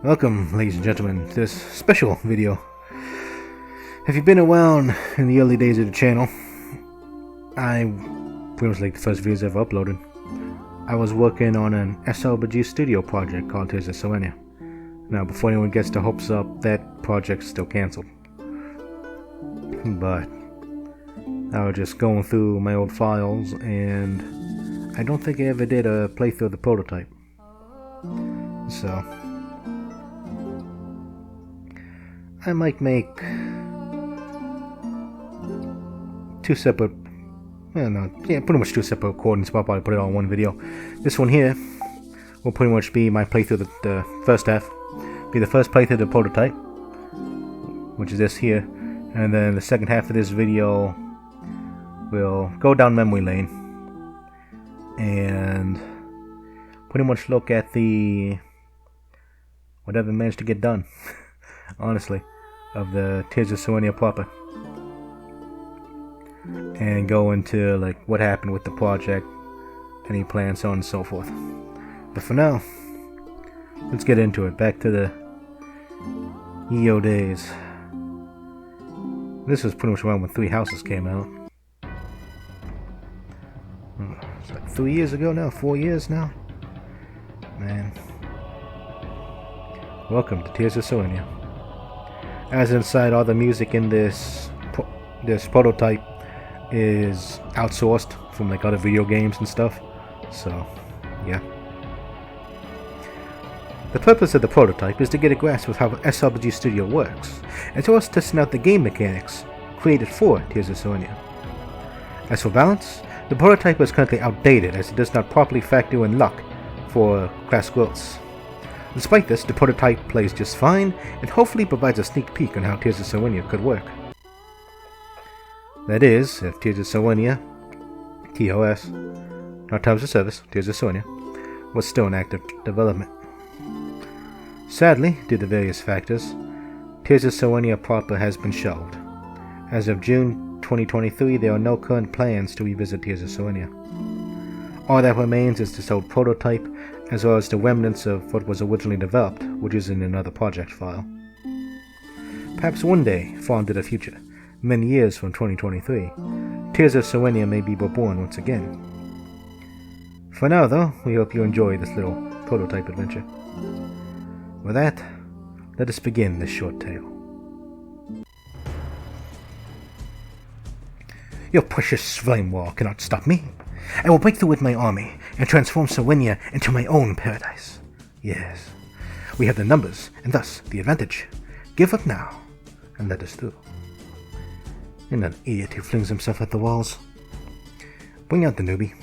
Welcome, ladies and gentlemen, to this special video. If you've been around in the early days of the channel, I pretty much like the first videos ever uploaded. I was working on an SRPG Studio project called Serenia. Now, before anyone gets their hopes up, that project's still cancelled. But I was just going through my old files, and I don't think I ever did a playthrough of the prototype. So I might make two separate, pretty much two separate recordings, but I'll probably put it all in one video. This one here will pretty much be my playthrough of the first half, be the first playthrough of the prototype, which is this here, and then the second half of this video will go down memory lane and pretty much look at the whatever managed to get done, honestly, of the Tears of Serenia proper, and go into like what happened with the project, any plans, so on and so forth. But for now, let's get into it. Back to the EO days. This was pretty much around when 3 Houses came out. It's like 3 years ago now, 4 years now. Man. Welcome to Tears of Serenia. As inside, all the music in this prototype is outsourced from like other video games and stuff. So, yeah. The purpose of the prototype is to get a grasp of how SRPG Studio works, and to us testing out the game mechanics created for Tears of Serenia. As for balance, the prototype is currently outdated as it does not properly factor in luck for class growths. Despite this, the prototype plays just fine, and hopefully provides a sneak peek on how Tears of Serenia could work. That is, if Tears of Serenia, TOS, not Terms of Service, Tears of Serenia, was still in active development. Sadly, due to various factors, Tears of Serenia proper has been shelved. As of June 2023, there are no current plans to revisit Tears of Serenia. All that remains is this old prototype, as well as the remnants of what was originally developed, which is in another project file. Perhaps one day, far into the future, many years from 2023, Tears of Serenia may be reborn once again. For now though, we hope you enjoy this little prototype adventure. With that, let us begin this short tale. Your precious flame wall cannot stop me. I will break through with my army and transform Serenia into my own paradise. Yes, we have the numbers and thus the advantage. Give up now and let us through. You're not an idiot who flings himself at the walls. Bring out the newbie.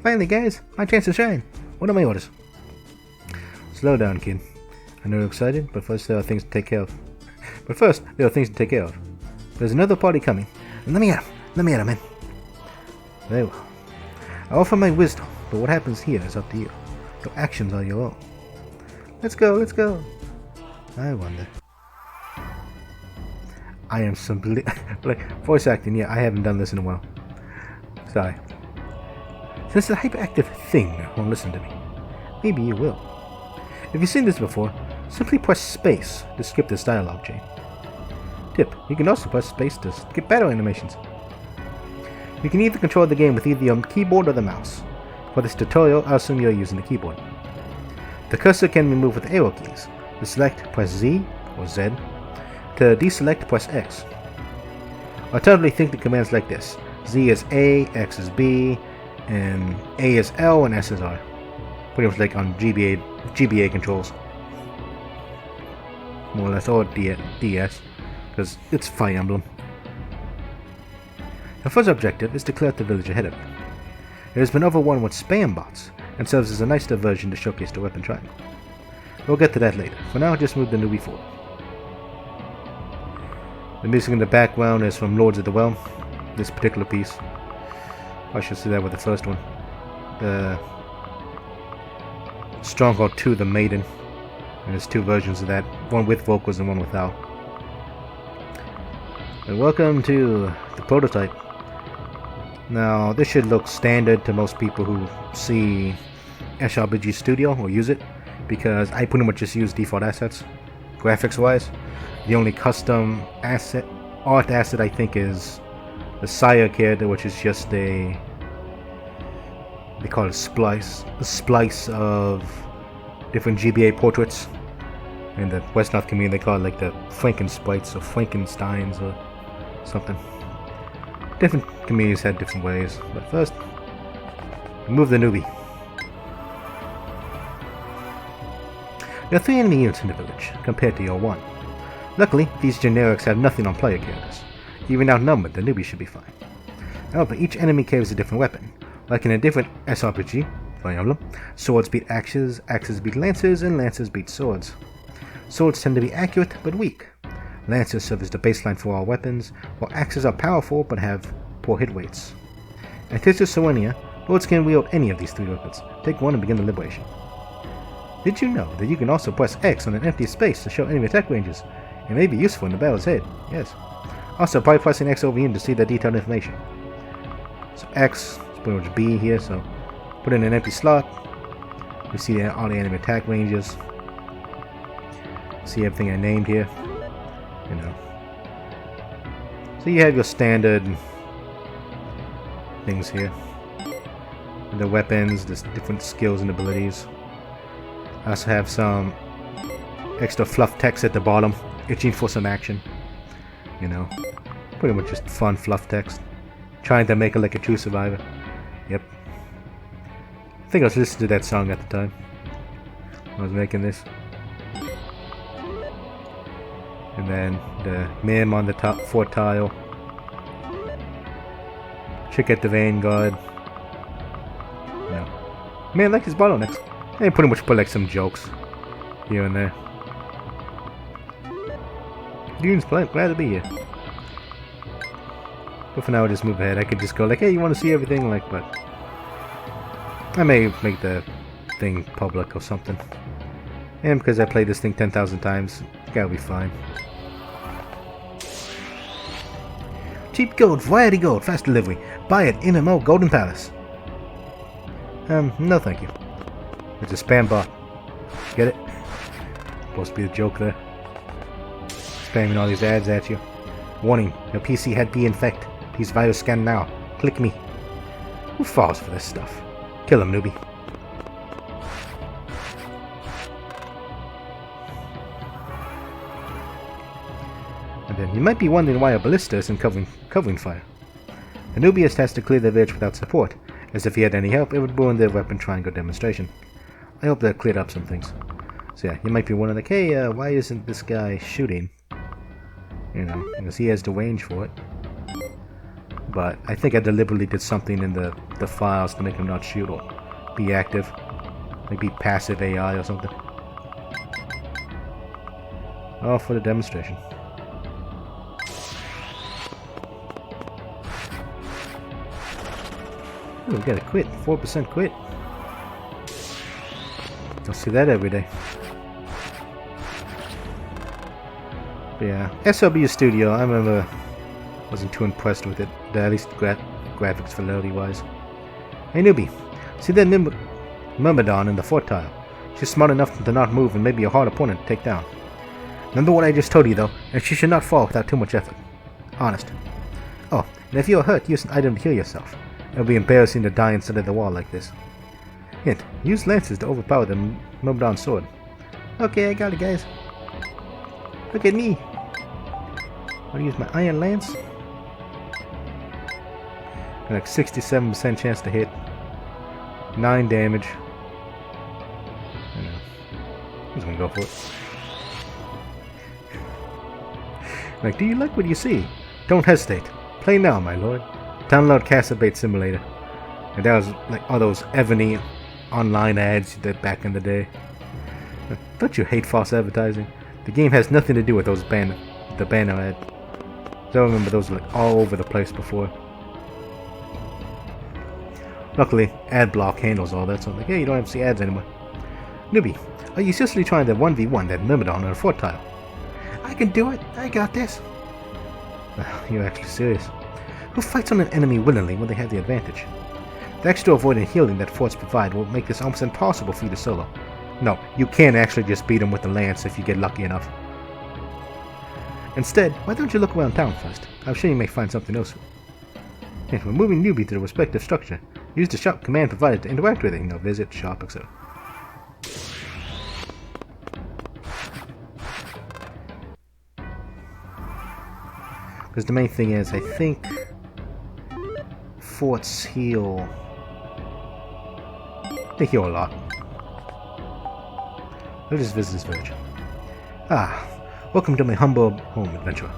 Finally, guys, my chance to shine. What are my orders? Slow down, kid. I know you're excited, but first there are things to take care of. There's another party coming. Let me at him, man. Very well. I offer my wisdom, but what happens here is up to you. Your actions are your own. Let's go. I wonder. I am simply like voice acting. Yeah, I haven't done this in a while. Sorry. Since the hyperactive thing won't listen to me, maybe you will. If you've seen this before, simply press space to skip this dialogue chain. Tip: you can also press space to skip battle animations. You can either control the game with either your keyboard or the mouse. For this tutorial, I assume you're using the keyboard. The cursor can be moved with arrow keys. To select, press Z or Z. To deselect, press X. Alternatively, think the commands like this: Z is A, X is B, and A is L, and S is R. Pretty much like on GBA controls. More or less, or DS, because it's Fire Emblem. The first objective is to clear out the village ahead of it. It has been overrun with spam bots, and serves as a nice diversion to showcase the weapon triangle. We'll get to that later. For now, just move the newbie forward. The music in the background is from Lords of the Realm, this particular piece. I should say that with the first one. The Stronghold 2, The Maiden. And there's 2 versions of that, one with vocals and one without. And welcome to the prototype. Now, this should look standard to most people who see SRPG Studio or use it. because I pretty much just use default assets, graphics-wise. The only custom art asset I think is the Sire character, which is just they call it a splice of different GBA portraits. In the West North community, they call it like the Franken-sprites or Frankensteins or something. Different communities had different ways, but first, remove the newbie. There are 3 enemy units in the village, compared to your 1. Luckily, these generics have nothing on player characters. Even outnumbered, the newbie should be fine. However, each enemy carries a different weapon. Like in a different SRPG, Fire Emblem, swords beat axes, axes beat lancers, and lancers beat swords. Swords tend to be accurate, but weak. Lancers serve as the baseline for all weapons, while axes are powerful, but have poor hit weights. At Serenia, lords can wield any of these 3 weapons. Take one and begin the liberation. Did you know that you can also press X on an empty space to show enemy attack ranges? It may be useful in the battle's head, yes. Also, by pressing X over here to see the detailed information. So X is pretty much B here, so put in an empty slot. We see all the enemy attack ranges. See everything I named here. You know. So you have your standard things here. The weapons, the different skills and abilities. I also have some extra fluff text at the bottom, itching for some action. You know, pretty much just fun fluff text. Trying to make it like a true survivor. Yep. I think I was listening to that song at the time I was making this. And then the meme on the top 4 tile. Check out the Vanguard. No. Man, like his bottlenecks. They pretty much put like some jokes here and there. Dune's glad to be here. But for now, I'll just move ahead. I could just go like, hey, you want to see everything? Like, but I may make the thing public or something. And because I played this thing 10,000 times, it's gotta be fine. Cheap gold, variety gold, fast delivery. Buy it, MMO Golden Palace. No thank you. It's a spam bot. Get it? Supposed to be a joke there. Spamming all these ads at you. Warning, your PC had been infected. Please virus scan now. Click me. Who falls for this stuff? Kill him, newbie. And then you might be wondering why a ballista isn't covering fire. The newbie has to clear the village without support, as if he had any help, it would ruin their weapon triangle demonstration. I hope that cleared up some things. So yeah, you might be wondering like, hey, why isn't this guy shooting? You know, because he has the range for it. But I think I deliberately did something in the files to make him not shoot or be active. Maybe passive AI or something. All for the demonstration. Ooh, we got a quit. 4% quit. Don't see that every day. But yeah, SRPG Studio, I remember wasn't too impressed with it, at least graphics fidelity wise. Hey newbie, see that Myrmidon in the 4th tile? She's smart enough to not move and maybe a hard opponent to take down. Remember what I just told you though, and she should not fall without too much effort. Honest. Oh, and if you're hurt, use an item to heal yourself. It'll be embarrassing to die inside of the wall like this. Hint, use lances to overpower the Myrmidon sword. Okay, I got it guys. Look at me. I'll use my iron lance. And like 67% chance to hit. 9 damage. I know. I'm just gonna go for it. Like, do you like what you see? Don't hesitate. Play now, my lord. Download Casabate Simulator. And that was like all those Ebony online ads you did back in the day. Don't you hate false advertising? The game has nothing to do with those banner ad. I remember those were like all over the place before. Luckily, AdBlock handles all that, so I'm like, hey, you don't have to see ads anymore. Newbie, are you seriously trying to 1v1 that Myrmidon on a 4th tile? I can do it. I got this. You're actually serious. Who fights on an enemy willingly when they have the advantage? The extra avoiding healing that forts provide will make this almost impossible for you to solo. No, you can actually just beat him with the lance if you get lucky enough. Instead, why don't you look around town first? I'm sure you may find something else. If we're moving newbie to the respective structure, use the shop command provided to interact with it. Visit shop, etc. Because the main thing is, I think forts heal. They heal a lot. Let's just visit this village. Ah, welcome to my humble home, adventurer.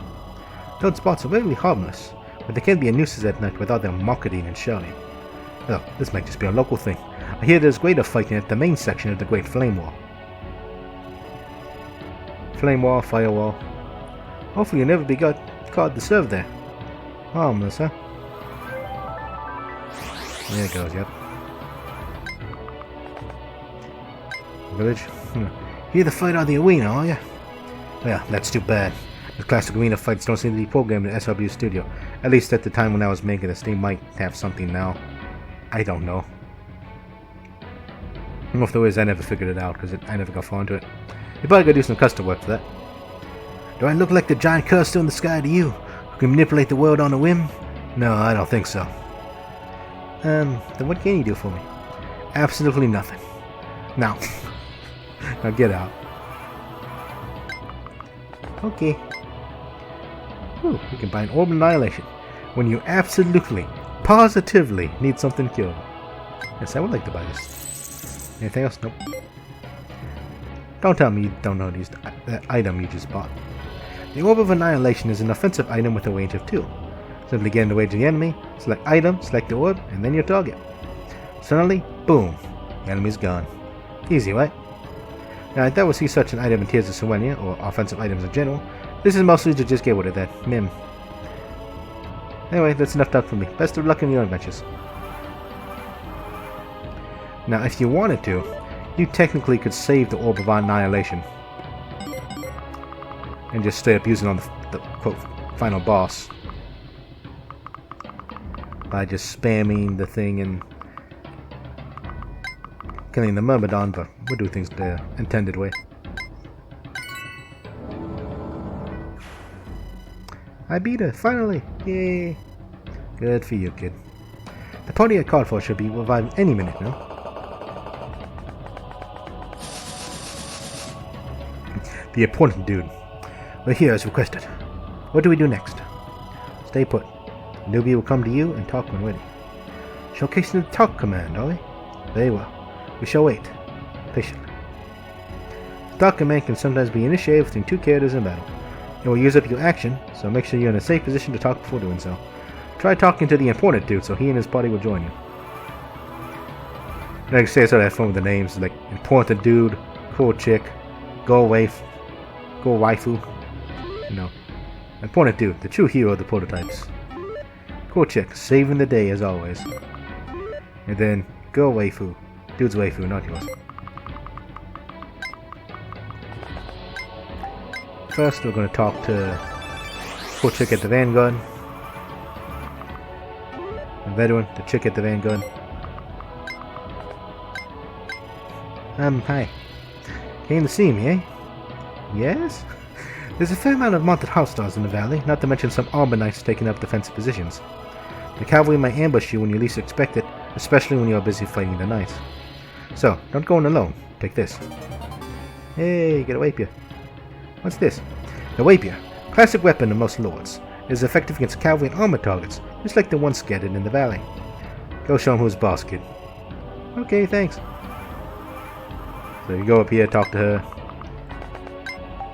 Those spots are really harmless, but they can be a nuisance at night without their marketing and shouting. Oh, this might just be a local thing. I hear there's greater fighting at the main section of the Great Flame Wall. Flame Wall, Firewall. Hopefully you'll never be called to serve there. Harmless, huh? There it goes, yep. Village? You're the fight on the arena, are ya? Well, that's too bad. The classic arena fights don't seem to be programmed in SRPG Studio. At least at the time when I was making this, they might have something now. I don't know. I don't know if there is, I never figured it out because I never got far into it. You probably gotta do some custom work for that. Do I look like the giant cursor in the sky to you, who can manipulate the world on a whim? No, I don't think so. Then what can you do for me? Absolutely nothing. Now. Now get out. Okay. Ooh, you can buy an Orb of Annihilation when you absolutely, positively need something killed. Yes, I would like to buy this. Anything else? Nope. Don't tell me you don't know that item you just bought. The Orb of Annihilation is an offensive item with a range of 2. Simply get in the range of the enemy, select item, select the orb, and then your target. Suddenly, boom, the enemy's gone. Easy, right? Now, I thought we'd see such an item in Tears of Serenia, or offensive items in general. This is mostly to just get rid of that mim. Anyway, that's enough talk for me. Best of luck in your adventures. Now, if you wanted to, you technically could save the Orb of Annihilation. And just straight up use it on the quote, final boss. By just spamming the thing and killing the Myrmidon, but we'll do things the intended way. I beat her, finally! Yay! Good for you, kid. The party I called for should be revived any minute now. The important dude. We're here as requested. What do we do next? Stay put. Newbie will come to you and talk when ready. Showcasing the talk command, are we? Very well. We shall wait. Patiently. The talk command can sometimes be initiated between 2 characters in battle. It will use up your action, so make sure you're in a safe position to talk before doing so. Try talking to the important dude so he and his party will join you. And I can say I started having fun with the names like important dude, cool chick, go waifu. You know. Important dude, the true hero of the prototypes. Cool chick, saving the day as always. And then, girl waifu. Dude's waifu, not yours. First, we're going to talk to cool chick at the Vanguard. The veteran, the chick at the Vanguard. Hi. Came to see me, eh? Yes? There's a fair amount of mounted house stars in the valley, not to mention some Arbor Knights taking up defensive positions. The cavalry might ambush you when you least expect it, especially when you are busy fighting the knights. So, don't go in alone. Take this. Hey, get a rapier. What's this? The rapier, classic weapon of most lords, is effective against cavalry and armor targets, just like the one scattered in the valley. Go show him who's boss, kid. Okay, thanks. So you go up here, talk to her.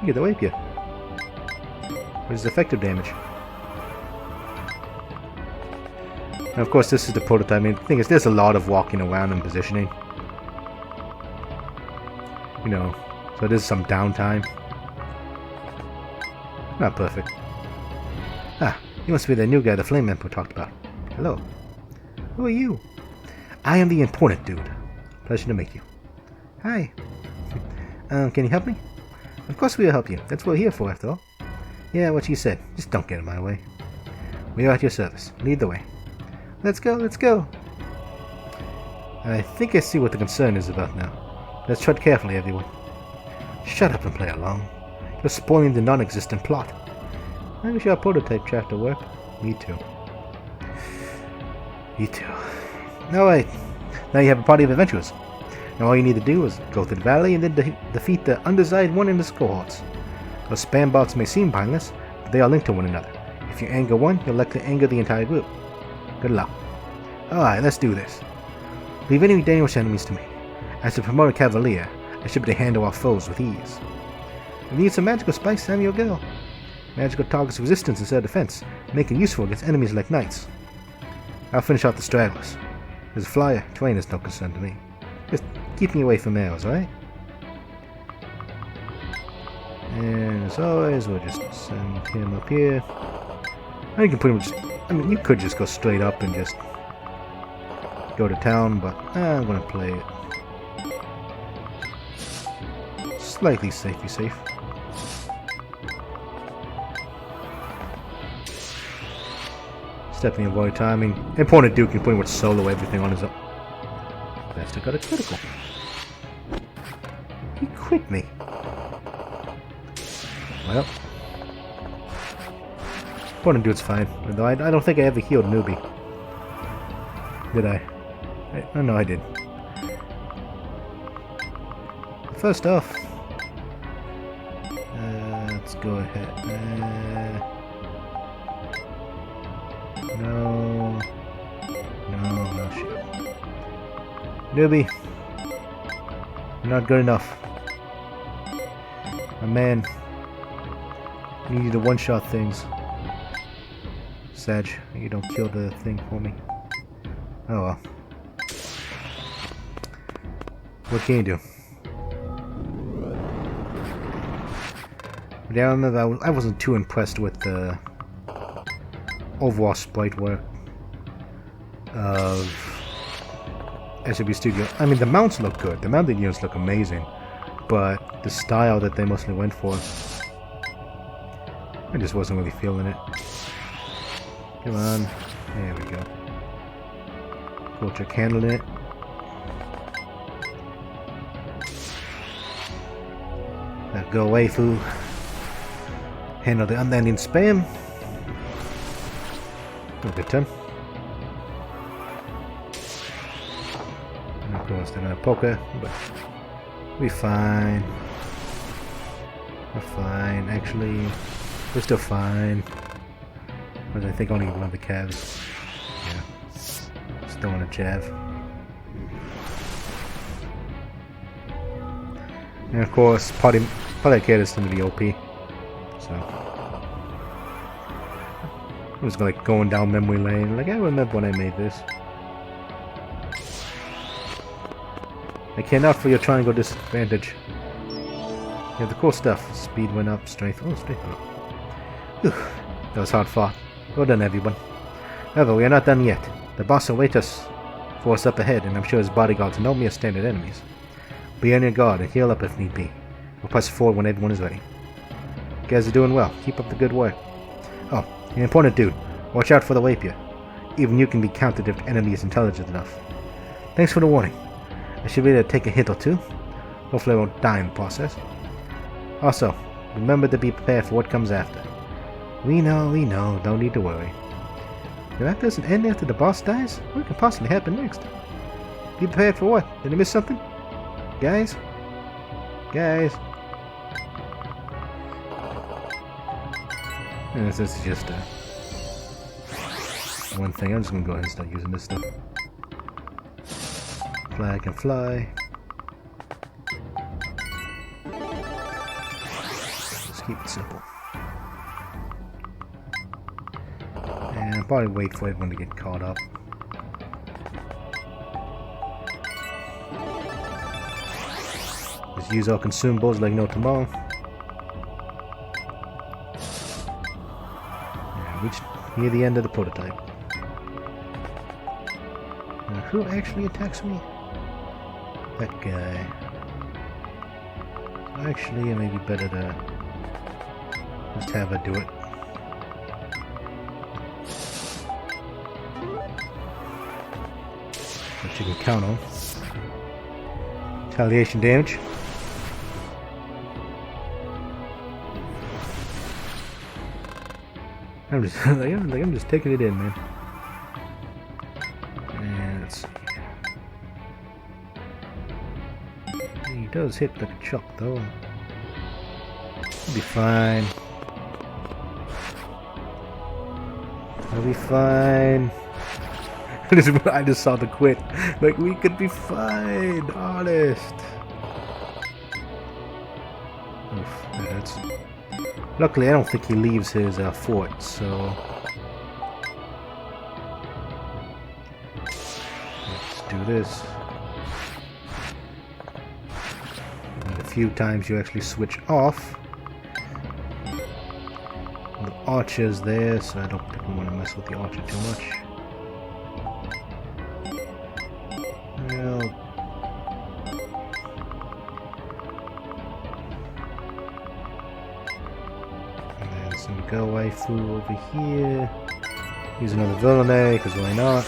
You get the rapier. What is effective damage? And of course, this is the prototype. I mean, the thing is, there's a lot of walking around and positioning. You know, so there's some downtime. Not perfect. Ah, you must be the new guy the Flame Emperor talked about. Hello. Who are you? I am the important dude. Pleasure to meet you. Hi. Can you help me? Of course we'll help you. That's what we're here for, after all. Yeah, what you said. Just don't get in my way. We are at your service. Lead the way. Let's go, let's go. I think I see what the concern is about now. Let's tread carefully, everyone. Shut up and play along. You're spoiling the non-existent plot. I wish our prototype chapter worked. Me too. Me too. Alright. Now you have a party of adventurers. Now all you need to do is go to the valley and then defeat the undesired one in the cohorts. Those spam bots may seem mindless, but they are linked to one another. If you anger one, you'll likely anger the entire group. Good luck. Alright, let's do this. Leave any dangerous enemies to me. As a promoted cavalier, I should be able to handle our foes with ease. If you need some magical spice, I'm your girl. Magical targets resistance instead of defense, make it useful against enemies like knights. I'll finish off the stragglers. As a flyer, terrain is no concern to me. Just keep me away from arrows, alright? And as always, we'll just send him up here. And you can pretty much, I mean, you could just go straight up and just go to town, but I'm gonna play it slightly safe. Stepping avoid timing. Important Duke can pretty much solo everything on his own. Bastard got a critical. He crit me. Well. Important Dude's fine. Although I don't think I ever healed Newbie. Did I? Oh no, I did. First off, let's go ahead. No, shoot. Newbie, you're not good enough. My man, you need to one-shot things. Sag, you don't kill the thing for me. Oh well. What can you do? But yeah, I remember I wasn't too impressed with the overall sprite work of SRPG Studio. I mean, the mounts look good. The mounted units look amazing. But the style that they mostly went for, I just wasn't really feeling it. Come on. There we go. Goldcheck handling it. Now go away, foo. Handle the unending spam. Oh, good turn. And of course, they're gonna poke her, but we're fine. We're fine. Actually, we're still fine. But I think only one of the calves. Yeah. Still on a jab. And of course, party kid is going to be OP. So I was like going down memory lane. Like, I remember when I made this. I cannot for your triangle disadvantage. You have the cool stuff. Speed went up, strength. Oh, strength went up. Whew. That was hard fought. Well done, everyone. However, we are not done yet. The boss awaits us for us up ahead, and I'm sure his bodyguards are no mere standard enemies. Be on your guard and heal up if need be. We'll press forward when everyone is ready. You guys are doing well. Keep up the good work. Oh, an important dude. Watch out for the rapier. Even you can be countered if the enemy is intelligent enough. Thanks for the warning. I should be able to take a hit or two. Hopefully I won't die in the process. Also, remember to be prepared for what comes after. We know. Don't need to worry. If that doesn't end after the boss dies, what could possibly happen next? Be prepared for what? Did I miss something? Guys? And this is just one thing. I'm just gonna go ahead and start using this stuff. Fly can fly. Just keep it simple. And I'll probably wait for everyone to get caught up. Just use our consumables like no tomorrow. Yeah, reached near the end of the prototype. Now, who actually attacks me? That guy. Actually, it may be better to just have her do it. But you can count on. Retaliation damage. I'm just I'm just taking it in, man. And let's see. He does hit like a chuck though. He'll be fine. I'll be fine. I just saw the quit. Like, we could be fine, honest. Oof, that hurts. Luckily, I don't think he leaves his fort, so... Let's do this. And a few times you actually switch off. The archer's there, so I don't think we want to mess with the archer too much. Well... And then some go waifu over here. Use another villainy, because why not?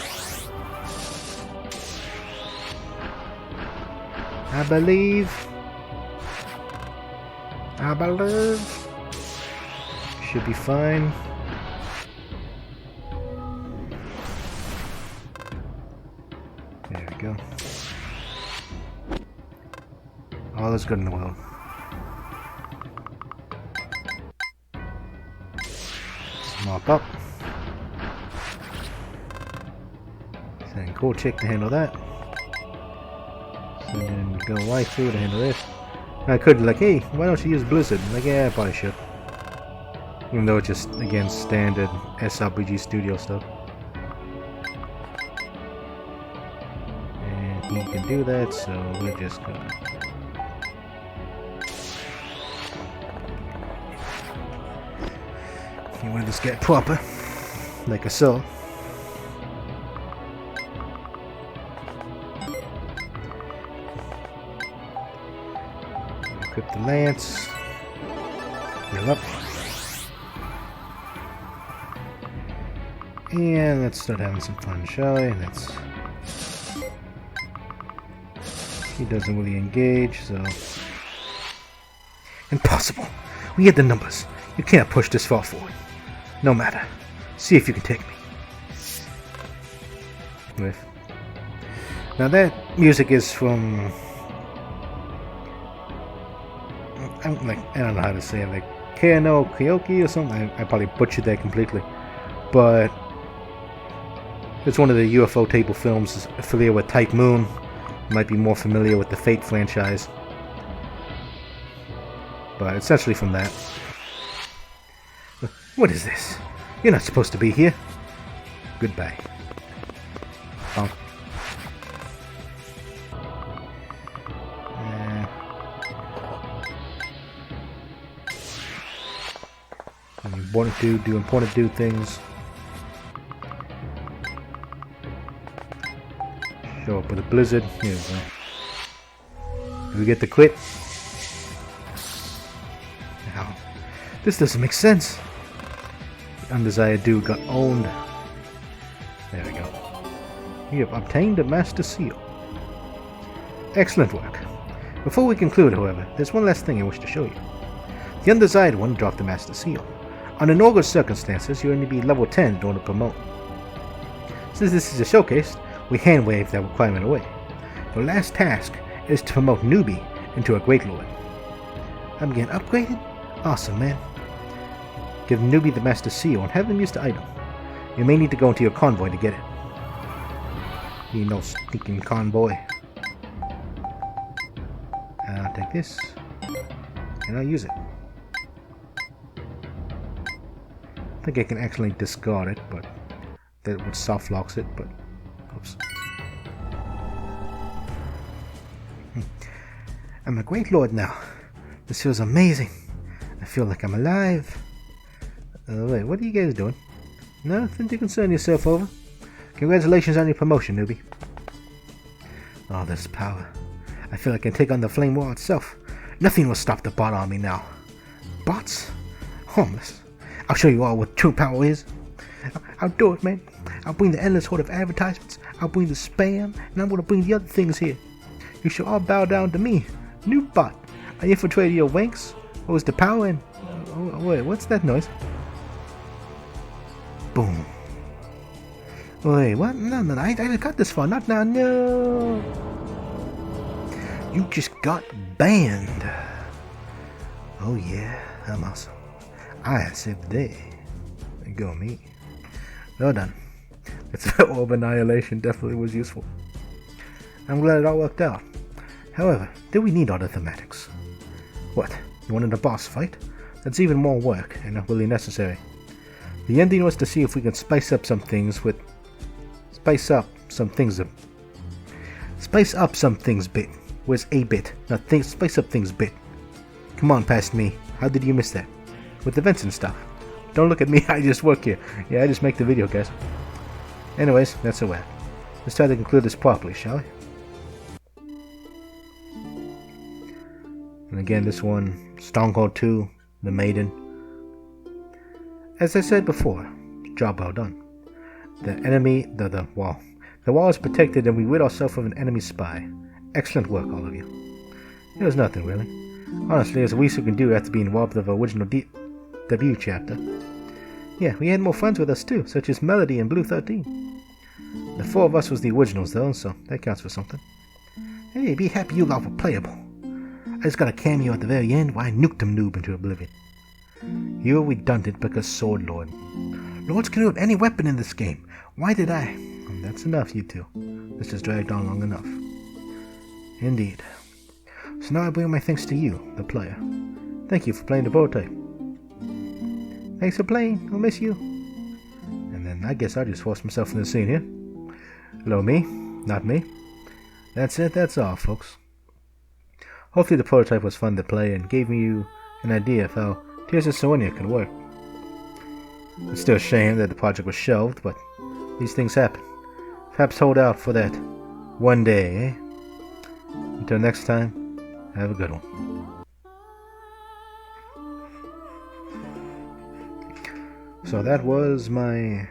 I believe. Should be fine. There we go. All is good in the world. Let's mop up. Send cool chick to handle that. Send in go waifu to handle this. I could like, hey, why don't you use Blizzard? Like, yeah, I probably should. Even though it's just, again, standard SRPG Studio stuff. And he can do that, so we're just gonna... You want this guy proper, like a so. Equip the lance. Heal up. And let's start having some fun, shall we? Let's... He doesn't really engage, so... Impossible! We had the numbers. You can't push this far forward. No matter. See if you can take me. With. Now that music is from... I don't know how to say it, like Kano Kyoki or something. I probably butchered that completely. But... It's one of the UFO table films affiliated with Type Moon. You might be more familiar with the Fate franchise. But essentially from that. What is this? You're not supposed to be here. Goodbye. Oh. Important dude, do important dude things. Show up with a blizzard. Here we go. Do we get the quit? Now, this doesn't make sense. The undesired dude got owned. There we go. You have obtained a master seal. Excellent work. Before we conclude, however, there's one last thing I wish to show you. The undesired one dropped the master seal. Under normal circumstances, you only be level 10 in order to promote. Since this is a showcase, we hand-wave that requirement away. The last task is to promote Newbie into a Great Lord. I'm getting upgraded? Awesome, man. Give Newbie the Master Seal and have him use the item. You may need to go into your convoy to get it. You no stinking convoy. I'll take this, and I'll use it. I think I can actually discard it, but that would soft locks it, but oops. I'm a Great Lord now. This feels amazing. I feel like I'm alive. Wait, what are you guys doing? Nothing to concern yourself over. Congratulations on your promotion, newbie. Oh, this power. I feel like I can take on the Flame Wall itself. Nothing will stop the bot army now. Bots? Homeless. I'll show you all what true power is. I'll do it, man. I'll bring the endless horde of advertisements. I'll bring the spam, and I'm gonna bring the other things here. You shall all bow down to me. New bot. I infiltrated your wanks. What was the power in? Oh, wait, what's that noise? Boom. Wait, what? No, I got this far. Not now, no. You just got banned. Oh yeah, I'm awesome. I saved the day. Go me. Well done. This orb annihilation definitely was useful. I'm glad it all worked out. However, did we need all the thematics? What? You wanted a boss fight? That's even more work, and not really necessary. The ending was to see if we can spice up some things bit. Where's a bit? Not things. Spice up things bit. Come on, past me. How did you miss that? With events and stuff. Don't look at me, I just work here. Yeah, I just make the video, guys. Anyways, that's a wrap. Let's try to conclude this properly, shall we? And again, this one, Stronghold 2, The Maiden. As I said before, job well done. The enemy, the wall. The wall is protected and we rid ourselves of an enemy spy. Excellent work, all of you. It was nothing, really. Honestly, there's the least we can do after being robbed of our original debut chapter. Yeah, we had more friends with us too, such as Melody and Blue 13. The 4 of us was the originals though, so that counts for something. Hey, be happy you lot were playable. I just got a cameo at the very end where I nuked him noob into oblivion. You were redundant because Sword Lord. Lords can wield any weapon in this game. Why did I? That's enough, you two. This has dragged on long enough. Indeed. So now I bring my thanks to you, the player. Thank you for playing the prototype. Thanks for playing. I'll miss you. And then I guess I'll just force myself in the scene here. Hello, me. Not me. That's it. That's all, folks. Hopefully the prototype was fun to play and gave you an idea of how Tears of Serenia can work. It's still a shame that the project was shelved, but these things happen. Perhaps hold out for that one day, eh? Until next time, have a good one. So that was my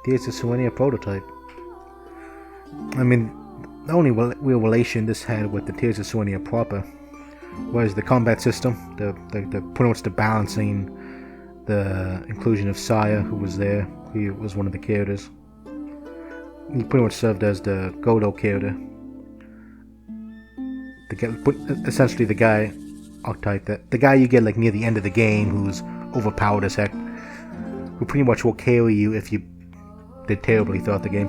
Tears of Serenia prototype. I mean, the only real relation this had with the Tears of Serenia proper was the combat system, the pretty much the balancing, the inclusion of Saya, who was there. He was one of the characters. He pretty much served as the Godo character. Essentially the guy archetype, the guy you get like near the end of the game who's overpowered as heck, who pretty much will carry you if you did terribly throughout the game.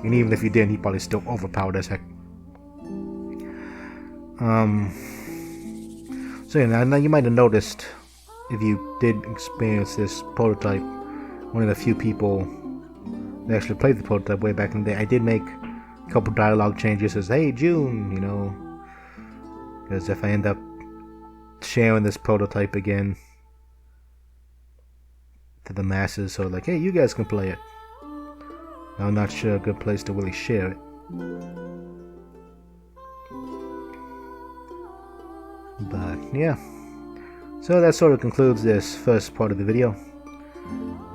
And even if you didn't, he probably still overpowered as heck. So yeah, now you might have noticed, if you did experience this prototype, one of the few people that actually played the prototype way back in the day, I did make a couple dialogue changes as, hey June, you know, because if I end up sharing this prototype again to the masses, so like, hey, you guys can play it. I'm not sure a good place to really share it. But yeah, so that sort of concludes this first part of the video.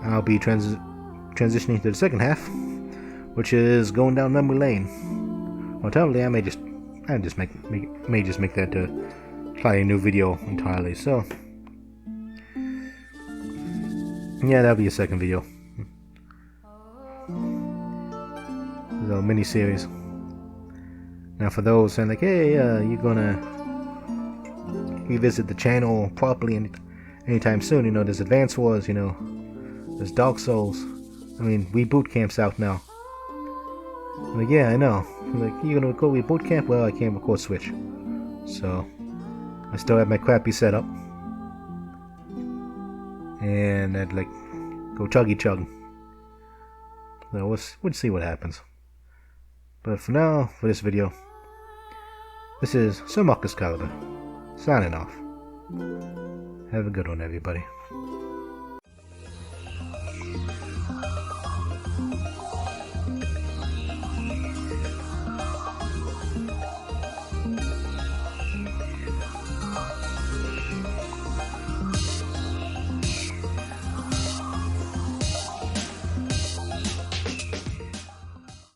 I'll be transitioning to the second half, which is going down memory lane. Alternatively, I may just make that to try a new video entirely. So yeah, that'll be a second video. The mini series. Now, for those saying like, hey, you're gonna revisit the channel properly anytime soon, you know, there's Advance Wars, you know, there's Dark Souls. I mean, Reboot Camp's out now. I'm like, yeah, I know. I'm like, you gonna go Reboot Camp? Well, I can't record Switch, so I still have my crappy setup, and I'd like go chuggy chug. So we'll see what happens. But for now, for this video, this is Sir Marcus Caliber, signing off. Have a good one, everybody.